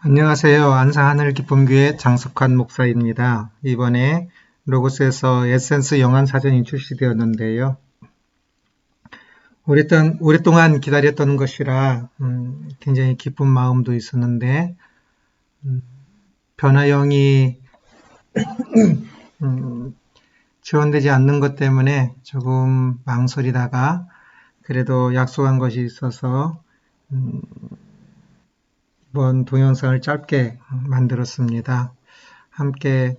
안녕하세요. 안사하늘기쁨교회 장석환 목사입니다. 이번에 로고스에서 에센스 영안 사전이 출시되었는데요. 오랫동안 기다렸던 것이라 굉장히 기쁜 마음도 있었는데 변화형이 지원되지 않는 것 때문에 조금 망설이다가 그래도 약속한 것이 있어서 이번 동영상을 짧게 만들었습니다. 함께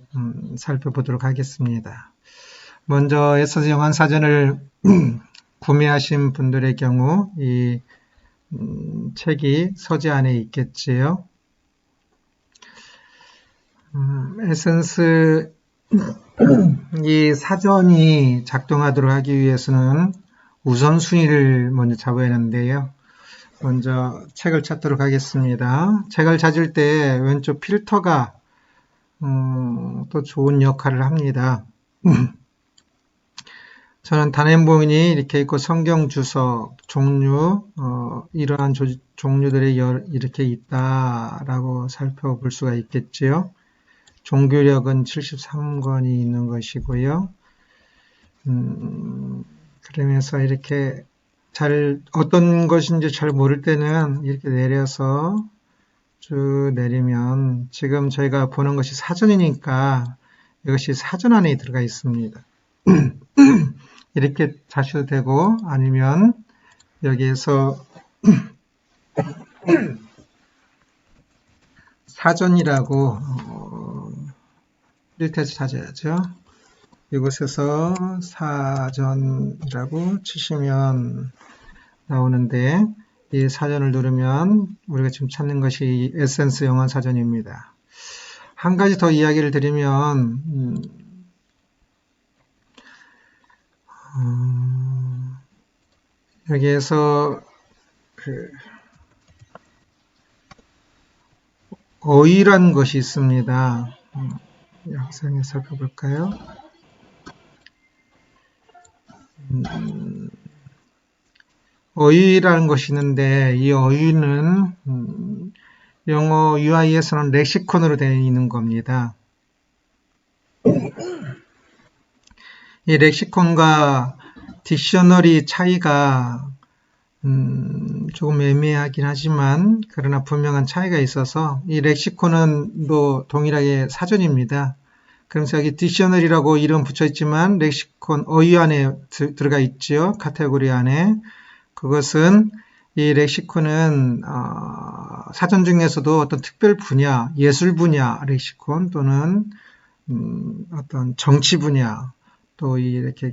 살펴보도록 하겠습니다. 먼저 에센스 영안 사전을 구매하신 분들의 경우 이 책이 서재 안에 있겠지요. 에센스 이 사전이 작동하도록 하기 위해서는 우선순위를 먼저 잡아야 하는데요. 먼저 책을 찾도록 하겠습니다. 책을 찾을 때 왼쪽 필터가 또 좋은 역할을 합니다. 저는 단행본이 이렇게 있고 성경 주석, 종류, 이러한 종류들이 이렇게 있다라고 살펴볼 수가 있겠지요. 종교력은 73권이 있는 것이고요. 그러면서 이렇게 어떤 것인지 잘 모를 때는 이렇게 내려서 쭉 내리면 지금 저희가 보는 것이 사전이니까 이것이 사전 안에 들어가 있습니다. 이렇게 자셔도 되고 아니면 여기에서 사전이라고 필터에서 찾아야죠. 이곳에서 사전이라고 치시면 나오는데 이 사전을 누르면 우리가 지금 찾는 것이 에센스 영안 사전입니다. 한 가지 더 이야기를 드리면 여기에서 어휘란 것이 있습니다. 영상에 살펴볼까요? 어휘라는 것이 있는데 이 어휘는 영어 UI에서는 렉시콘으로 되어 있는 겁니다. 이 렉시콘과 딕셔너리 차이가 조금 애매하긴 하지만 그러나 분명한 차이가 있어서 이 렉시콘은 동일하게 사전입니다. 그래서 여기 딕셔너리라고 이름 붙여 있지만 렉시콘 어휘 안에 들어가 있죠. 카테고리 안에. 그것은 이 렉시콘은 사전 중에서도 어떤 특별 분야, 예술 분야 렉시콘 또는 어떤 정치 분야 또 이렇게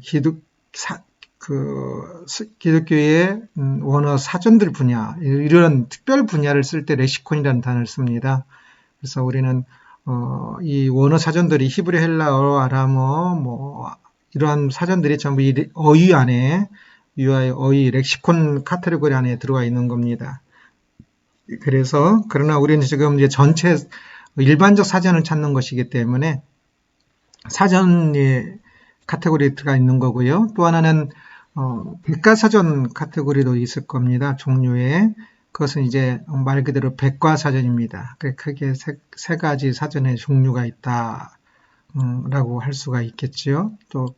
기독교의 원어 사전들 분야 이런 특별 분야를 쓸 때 렉시콘이라는 단어를 씁니다. 그래서 우리는 이 원어 사전들이 히브리, 헬라어, 아람어 이러한 사전들이 전부 이 어휘 안에 UI 어휘 렉시콘 카테고리 안에 들어와 있는 겁니다. 그러나 우리는 지금 이제 전체 일반적 사전을 찾는 것이기 때문에 사전의 카테고리에 들어가 있는 거고요. 또 하나는 백과사전 카테고리도 있을 겁니다. 종류에. 그것은 이제 말 그대로 백과사전입니다. 크게 세 가지 사전의 종류가 있다 라고 할 수가 있겠지요. 또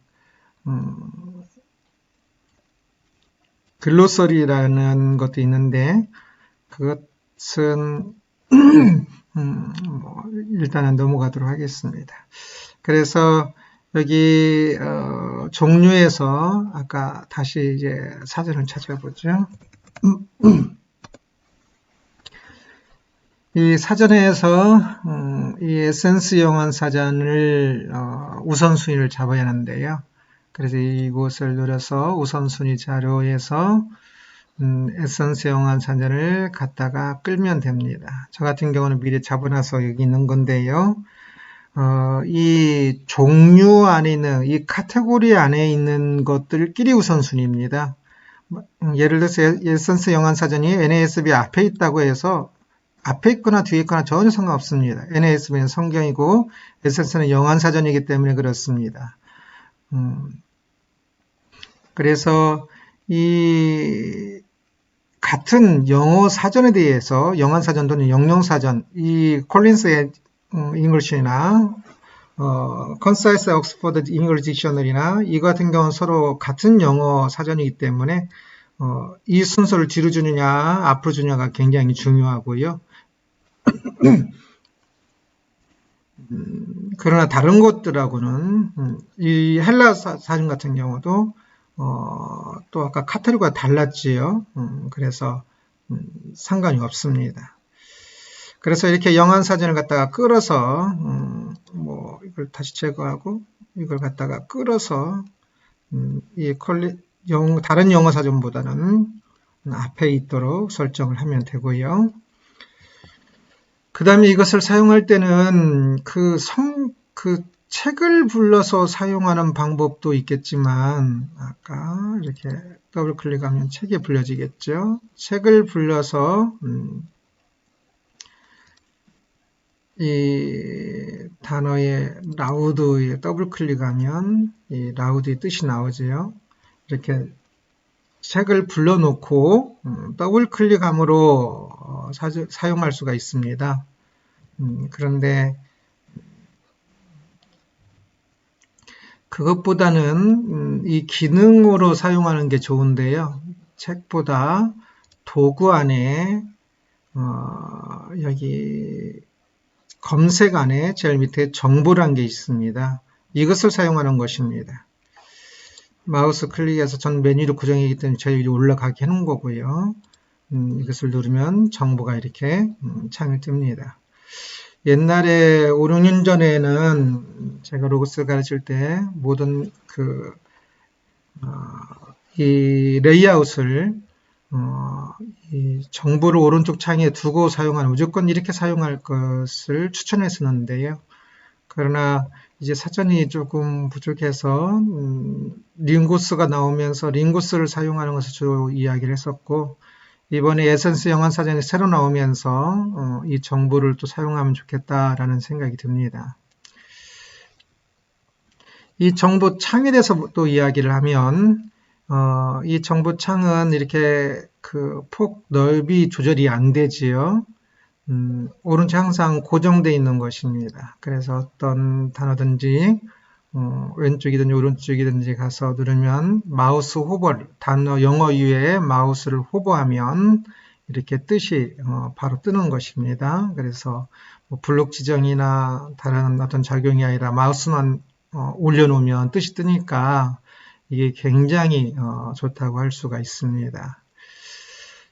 글로서리라는 것도 있는데 그것은 일단은 넘어가도록 하겠습니다. 그래서 여기 종류에서 아까 다시 이제 사전을 찾아보죠. 이 사전에서 이 에센스 영안 사전을 우선순위를 잡아야 하는데요. 그래서 이곳을 누려서 우선순위 자료에서 에센스 영안 사전을 갖다가 끌면 됩니다. 저 같은 경우는 미리 잡아놔서 여기 있는 건데요. 이 종류 안에 있는 이 카테고리 안에 있는 것들끼리 우선순위입니다. 예를 들어서 에센스 영안 사전이 NASB 앞에 있다고 해서 앞에 있거나 뒤에 있거나 전혀 상관없습니다. NASB는 성경이고 에센스는 영안 사전이기 때문에 그렇습니다. 그래서 이 같은 영어 사전에 대해서 영한사전 또는 영영사전, 이 콜린스의 잉글리시나 컨사이스 옥스퍼드 잉글리시 딕셔너리나 이 같은 경우는 서로 같은 영어 사전이기 때문에 이 순서를 뒤로 주느냐 앞으로 주느냐가 굉장히 중요하고요. 그러나 다른 것들하고는 이 헬라 사전 같은 경우도 또 아까 카탈로그가 달랐지요. 그래서 상관이 없습니다. 그래서 이렇게 영한 사전을 갖다가 끌어서 뭐 이걸 다시 제거하고 이걸 갖다가 끌어서 다른 영어 사전보다는 앞에 있도록 설정을 하면 되고요. 그 다음에 이것을 사용할 때는 그 책을 불러서 사용하는 방법도 있겠지만, 아까 이렇게 더블 클릭하면 책이 불려지겠죠. 책을 불러서, 이 단어의 라우드에 더블 클릭하면 이 라우드의 뜻이 나오죠. 이렇게 책을 불러놓고 더블 클릭함으로 사용할 수가 있습니다. 그런데 그것보다는 이 기능으로 사용하는 게 좋은데요. 책보다 도구 안에 여기 검색 안에 제일 밑에 정보란 게 있습니다. 이것을 사용하는 것입니다. 마우스 클릭해서 전 메뉴로 고정이기 때문에 제일 위로 올라가게 해놓은 거고요. 이것을 누르면 정보가 이렇게 창이 뜹니다. 옛날에 5, 6년 전에는 제가 로고스를 가르칠 때 모든 이 레이아웃을 이 정보를 오른쪽 창에 두고 사용하는 무조건 이렇게 사용할 것을 추천했었는데요. 그러나 이제 사전이 조금 부족해서 링고스가 나오면서 링고스를 사용하는 것을 주로 이야기를 했었고, 이번에 에센스 영한 사전이 새로 나오면서 이 정보를 또 사용하면 좋겠다라는 생각이 듭니다. 이 정보 창에 대해서 또 이야기를 하면 이 정보 창은 이렇게 폭 넓이 조절이 안 되지요. 오른쪽 항상 고정되어 있는 것입니다. 그래서 어떤 단어든지 왼쪽이든지 오른쪽이든지 가서 누르면 마우스 호버를 단어 영어 이외에 마우스를 호버하면 이렇게 뜻이 바로 뜨는 것입니다. 그래서 뭐 블록 지정이나 다른 어떤 작용이 아니라 마우스만 올려놓으면 뜻이 뜨니까 이게 굉장히 좋다고 할 수가 있습니다.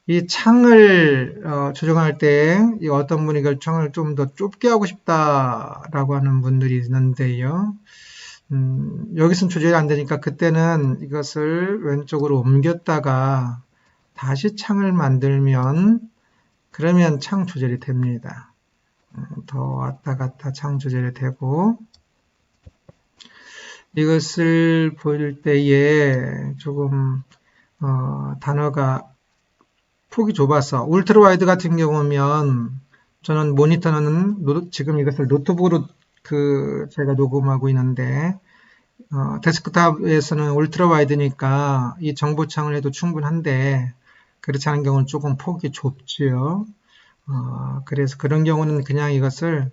이 창을 조정할 때 어떤 분이 그 창을 좀 더 좁게 하고 싶다라고 하는 분들이 있는데요. 여기서는 조절이 안 되니까 그때는 이것을 왼쪽으로 옮겼다가 다시 창을 만들면 그러면 창 조절이 됩니다. 더 왔다 갔다 창 조절이 되고, 이것을 보일 때에 조금 단어가 폭이 좁아서 울트라 와이드 같은 경우면 저는 모니터는 지금 이것을 노트북으로 제가 녹음하고 있는데 데스크탑에서는 울트라 와이드니까 이 정보창을 해도 충분한데 그렇지 않은 경우는 조금 폭이 좁지요. 그래서 그런 경우는 그냥 이것을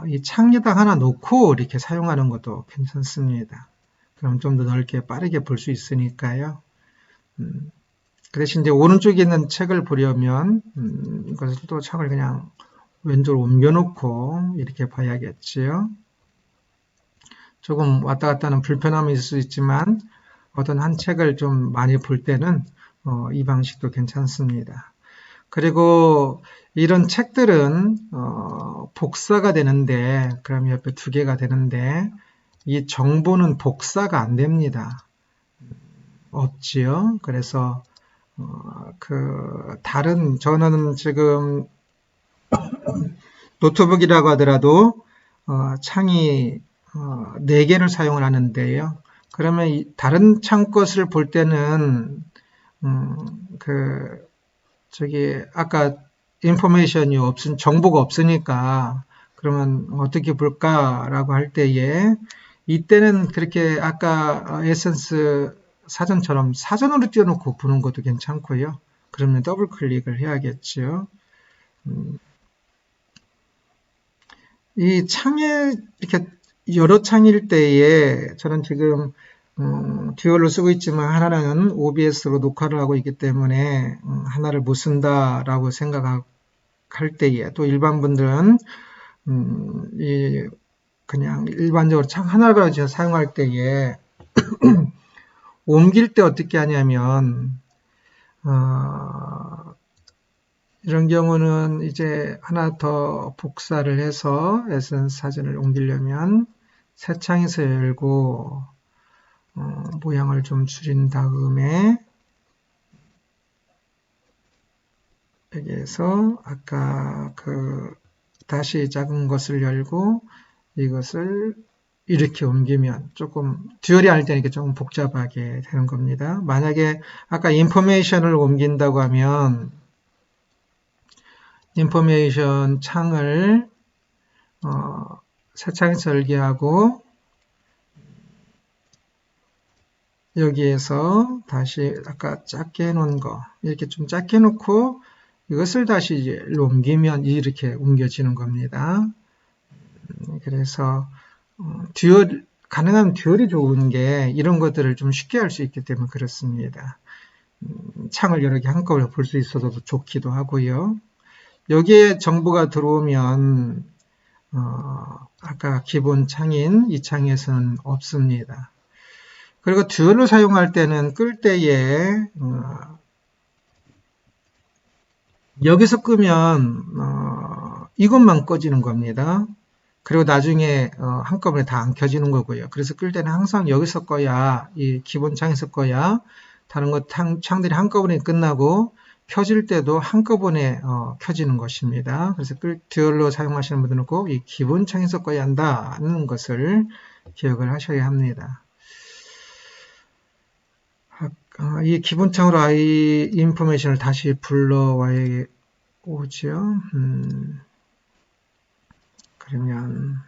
이 창에다 하나 놓고 이렇게 사용하는 것도 괜찮습니다. 그럼 좀 더 넓게 빠르게 볼 수 있으니까요. 그 대신 이제 오른쪽에 있는 책을 보려면 이것을 또 창을 그냥 왼쪽으로 옮겨놓고 이렇게 봐야겠지요. 조금 왔다 갔다 하는 불편함이 있을 수 있지만 어떤 한 책을 좀 많이 볼 때는 이 방식도 괜찮습니다. 그리고 이런 책들은 복사가 되는데, 그럼 옆에 두 개가 되는데 이 정보는 복사가 안 됩니다. 없지요. 그래서 저는 지금 노트북이라고 하더라도 창이 4개를 사용을 하는데요. 그러면 다른 창 것을 볼 때는 아까 인포메이션이 정보가 없으니까 그러면 어떻게 볼까라고 할 때에 이때는 그렇게 아까 에센스 사전처럼 사전으로 띄워놓고 보는 것도 괜찮고요. 그러면 더블 클릭을 해야겠죠. 이 창에 이렇게 여러 창일 때에 저는 지금 듀얼로 쓰고 있지만 하나는 OBS로 녹화를 하고 있기 때문에 하나를 못 쓴다라고 생각할 때에, 또 일반 분들은 그냥 일반적으로 창 하나를 사용할 때에 옮길 때 어떻게 하냐면 이런 경우는 이제 하나 더 복사를 해서 에센스 사진을 옮기려면 새 창에서 열고 모양을 좀 줄인 다음에 여기에서 아까 다시 작은 것을 열고 이것을 이렇게 옮기면 조금 듀얼이 할 때는 조금 복잡하게 되는 겁니다. 만약에 아까 인포메이션을 옮긴다고 하면 인포메이션 창을 새 창에서 설계하고 여기에서 다시 아까 작게 해놓은 거 이렇게 좀 작게 놓고 이것을 다시 이제 옮기면 이렇게 옮겨지는 겁니다. 그래서 가능하면 듀얼이 좋은 게 이런 것들을 좀 쉽게 할 수 있기 때문에 그렇습니다. 창을 여러 개 한꺼번에 볼 수 있어도 좋기도 하고요. 여기에 정보가 들어오면 아까 기본 창인 이 창에서는 없습니다. 그리고 듀얼로 사용할 때는 끌 때에 여기서 끄면 이것만 꺼지는 겁니다. 그리고 나중에 한꺼번에 다 안 켜지는 거고요. 그래서 끌 때는 항상 여기서 꺼야, 이 기본 창에서 꺼야 다른 것 창들이 한꺼번에 끝나고 켜질 때도 한꺼번에 켜지는 것입니다. 그래서 듀얼로 사용하시는 분들은 꼭 이 기본 창에서 꺼야 한다는 것을 기억을 하셔야 합니다. 이 기본 창으로 이 인포메이션을 다시 불러와야 오죠. 그러면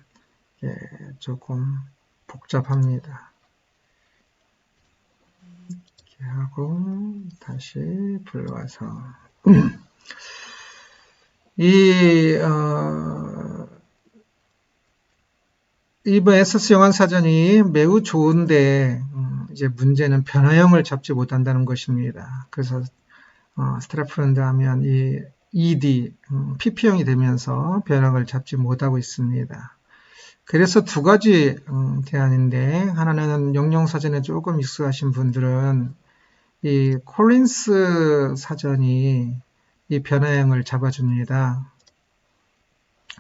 조금 복잡합니다. 이렇게 하고 다시 불러와서 이번 에센스 영안 사전이 매우 좋은데 이제 문제는 변화형을 잡지 못한다는 것입니다. 그래서 스트라프랜드 하면 이 ED, PP형이 되면서 변형을 잡지 못하고 있습니다. 그래서 두 가지 대안인데 하나는 영영사전에 조금 익숙하신 분들은 이 콜린스 사전이 이 변화형을 잡아줍니다.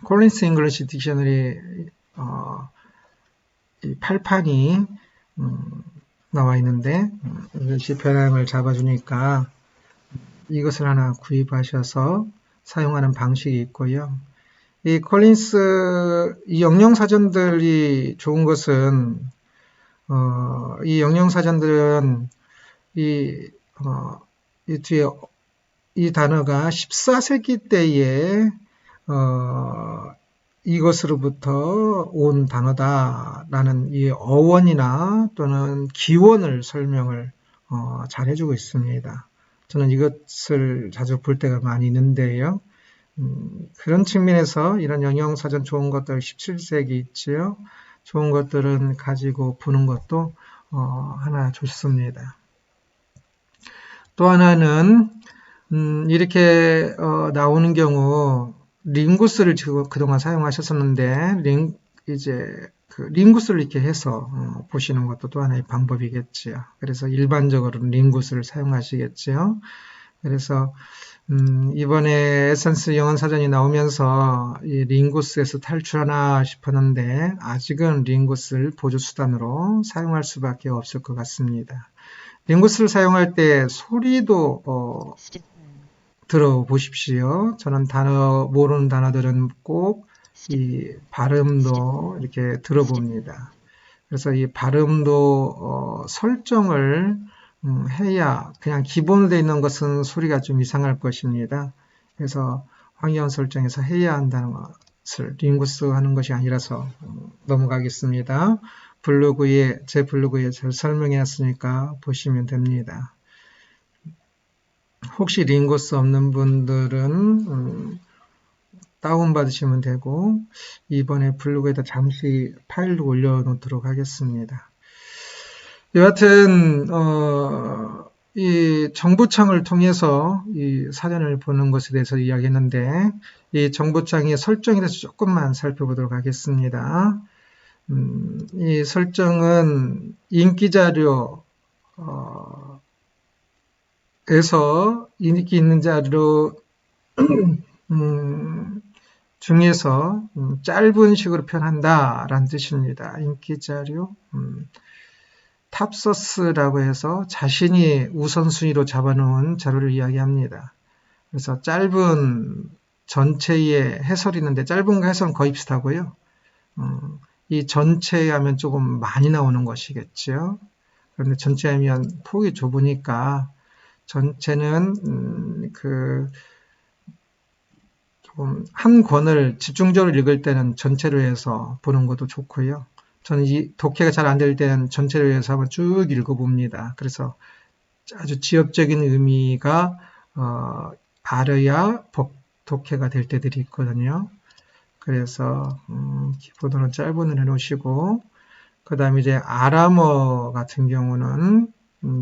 콜린스 잉글리시 딕셔너리 이 팔판이 나와 있는데 이것이 변화형을 잡아주니까 이것을 하나 구입하셔서 사용하는 방식이 있고요. 이 콜린스 이 영영사전들이 좋은 것은 이 영영사전들은 이 뒤에 이 단어가 14세기 때에 이것으로부터 온 단어다라는 이 어원이나 또는 기원을 설명을 잘 해주고 있습니다. 저는 이것을 자주 볼 때가 많이 있는데요. 그런 측면에서 이런 영영사전 좋은 것들 17세기 있지요. 좋은 것들은 가지고 보는 것도 하나 좋습니다. 또 하나는 이렇게 나오는 경우 링구스를 그동안 사용하셨었는데 링구스를 이렇게 해서 보시는 것도 또 하나의 방법이겠지요. 그래서 일반적으로 링구스를 사용하시겠지요. 그래서 이번에 에센스 영어 사전이 나오면서 이 링구스에서 탈출하나 싶었는데 아직은 링구스를 보조 수단으로 사용할 수밖에 없을 것 같습니다. 링구스를 사용할 때 소리도 들어보십시오. 저는 모르는 단어들은 꼭 이 발음도 이렇게 들어봅니다. 그래서 이 발음도 설정을 해야 그냥 기본으로 되어 있는 것은 소리가 좀 이상할 것입니다. 그래서 환경 설정에서 해야 한다는 것을 링구스 하는 것이 아니라서 넘어가겠습니다. 제 블로그에 잘 설명해 놨으니까 보시면 됩니다. 혹시 링고스 없는 분들은 다운받으시면 되고, 이번에 블로그에다 잠시 파일을 올려놓도록 하겠습니다. 여하튼 이 정보창을 통해서 이 사전을 보는 것에 대해서 이야기했는데, 이 정보창의 설정에 대해서 조금만 살펴보도록 하겠습니다. 이 설정은 인기자료 에서 인기 있는 자료 중에서 짧은 식으로 표현한다라는 뜻입니다. 인기자료 탑소스라고 해서 자신이 우선순위로 잡아놓은 자료를 이야기합니다. 그래서 짧은 전체의 해설이 있는데, 짧은과 해설은 거의 비슷하고요. 이 전체 하면 조금 많이 나오는 것이겠죠. 그런데 전체 하면 폭이 좁으니까 전체는 조금 한 권을 집중적으로 읽을 때는 전체로 해서 보는 것도 좋고요. 저는 이 독해가 잘 안 될 때는 전체로 해서 한번 쭉 읽어봅니다. 그래서 아주 지엽적인 의미가 알아야 독해가 될 때들이 있거든요. 그래서 기본으로 짧은을 해놓으시고, 그 다음에 이제 아람어 같은 경우는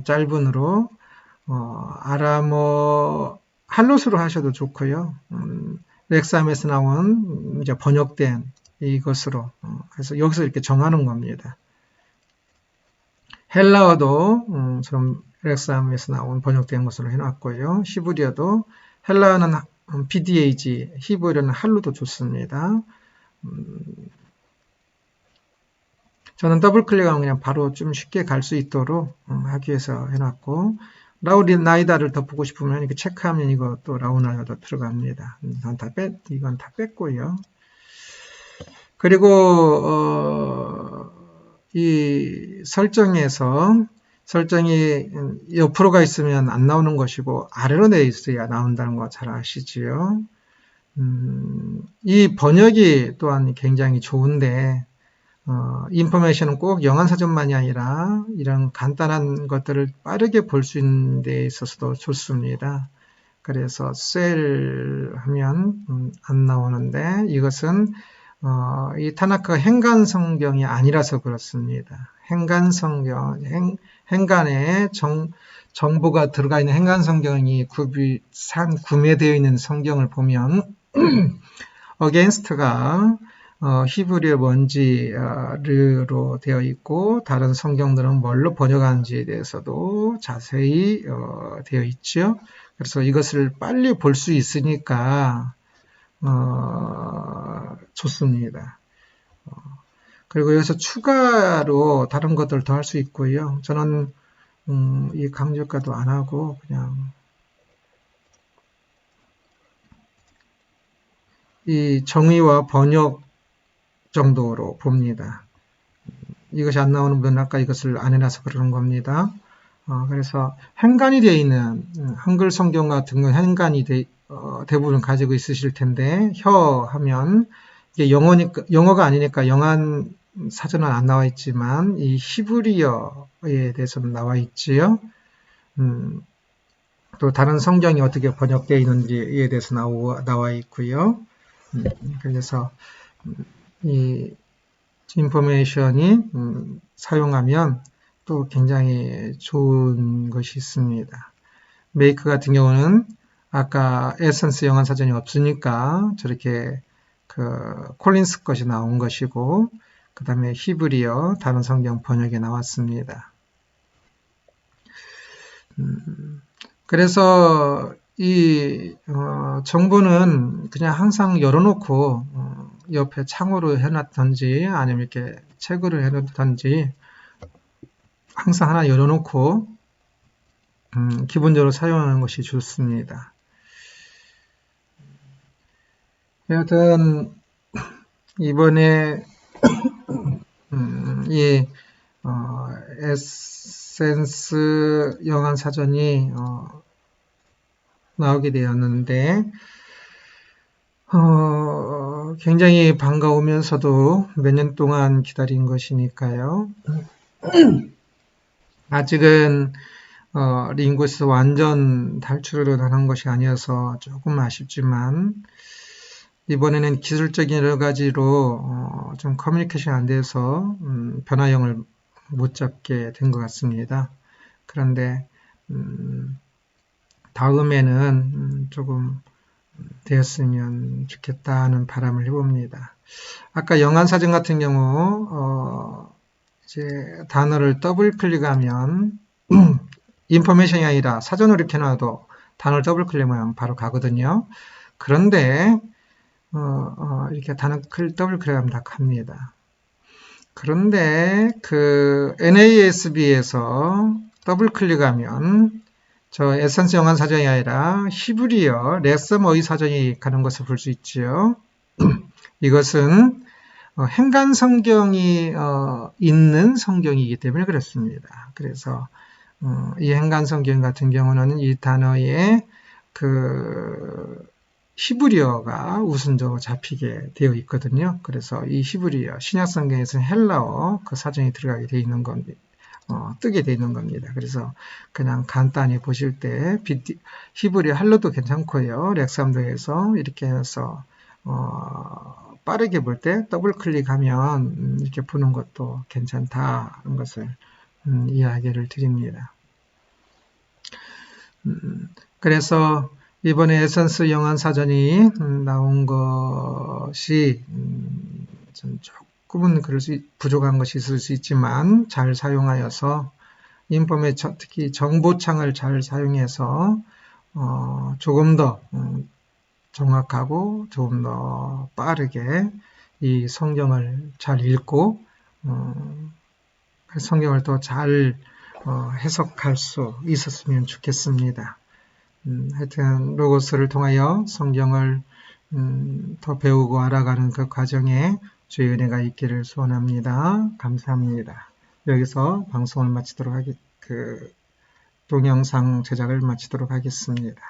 짧은으로 아람어 할롯으로 하셔도 좋고요. 렉삼에서 나온 이제 번역된 이것으로 그래서 여기서 이렇게 정하는 겁니다. 헬라어도 좀 렉삼에서 나온 번역된 것으로 해놨고요. 히브리어도 헬라어는 PDAG, 히브리어는 할로도 좋습니다. 저는 더블 클릭하면 그냥 바로 좀 쉽게 갈 수 있도록 하기 위해서 해놨고, 라우나이다를 더 보고 싶으면 이렇게 체크하면 이것도 라우나이다 들어갑니다. 이건 다 뺐고요. 그리고 이 설정에서 설정이 옆으로가 있으면 안 나오는 것이고 아래로 내어 있어야 나온다는 거 잘 아시지요. 이 번역이 또한 굉장히 좋은데, 인포메이션은 꼭 영안사전만이 아니라 이런 간단한 것들을 빠르게 볼 수 있는 데 있어서도 좋습니다. 그래서 셀 하면 안 나오는데, 이것은 이 타나카가 행간 성경이 아니라서 그렇습니다. 행간 성경, 행간에 정보가 들어가 있는 행간 성경이 구매되어 있는 성경을 보면 against가 히브리어 뭔지로 되어 있고, 다른 성경들은 뭘로 번역하는지에 대해서도 자세히 되어 있죠. 그래서 이것을 빨리 볼 수 있으니까 좋습니다. 그리고 여기서 추가로 다른 것들 더 할 수 있고요. 저는 이 강조가도 안 하고 그냥 이 정의와 번역 정도로 봅니다. 이것이 안 나오는 분은 아까 이것을 안 해놔서 그러는 겁니다. 그래서 행간이 되어 있는 한글 성경 같은 건 행간이 대부분 가지고 있으실 텐데, 혀 하면 이게 영어가 아니니까 영한 사전은 안 나와 있지만 이 히브리어에 대해서는 나와 있지요. 또 다른 성경이 어떻게 번역되어 있는지에 대해서 나와 있고요. 그래서 이 인포메이션이 사용하면 또 굉장히 좋은 것이 있습니다. 메이크 같은 경우는 아까 에센스 영한 사전이 없으니까 저렇게 콜린스 것이 나온 것이고, 그 다음에 히브리어 다른 성경 번역에 나왔습니다. 그래서 이 정보는 그냥 항상 열어놓고 옆에 창으로 해놨던지 아니면 이렇게 책으로 해놓던지 항상 하나 열어놓고 기본적으로 사용하는 것이 좋습니다. 여하튼 이번에 이 에센스 영한 사전이 나오게 되었는데 굉장히 반가우면서도 몇 년 동안 기다린 것이니까요. 아직은 링고에서 완전 탈출을 하는 것이 아니어서 조금 아쉽지만, 이번에는 기술적인 여러 가지로 좀 커뮤니케이션 안 돼서 변화형을 못 잡게 된 것 같습니다. 그런데 다음에는 조금 되었으면 좋겠다는 바람을 해봅니다. 아까 영안사전 같은 경우 이제 단어를 더블 클릭하면 인포메이션이 아니라 사전으로 이렇게 놔도 단어를 더블 클릭하면 바로 가거든요. 그런데 이렇게 단어 더블 클릭하면 다 갑니다. 그런데 그 NASB에서 더블 클릭하면 저 에센스 영안 사전이 아니라 히브리어 레썸어의 사전이 가는 것을 볼 수 있죠. 이것은 행간 성경이 있는 성경이기 때문에 그렇습니다. 그래서 이 행간 성경 같은 경우는 이 단어에 그 히브리어가 우선적으로 잡히게 되어 있거든요. 그래서 이 히브리어 신약 성경에서는 헬라어 그 사전이 들어가게 되어 있는 겁니다. 뜨게 되어 있는 겁니다. 그래서 그냥 간단히 보실 때 히브리어 할로도 괜찮고요. 렉삼도에서 이렇게 해서 빠르게 볼 때 더블 클릭하면 이렇게 보는 것도 괜찮다는 것을 이야기를 드립니다. 그래서 이번에 에센스 영안 사전이 나온 것이 좀 조금은 부족한 것이 있을 수 있지만 잘 사용하여서 특히 정보창을 잘 사용해서 조금 더 정확하고 조금 더 빠르게 이 성경을 잘 읽고 성경을 더 잘 해석할 수 있었으면 좋겠습니다. 하여튼 로고스를 통하여 성경을 더 배우고 알아가는 그 과정에 주의 은혜가 있기를 소원합니다. 감사합니다. 여기서 방송을 마치도록 동영상 제작을 마치도록 하겠습니다.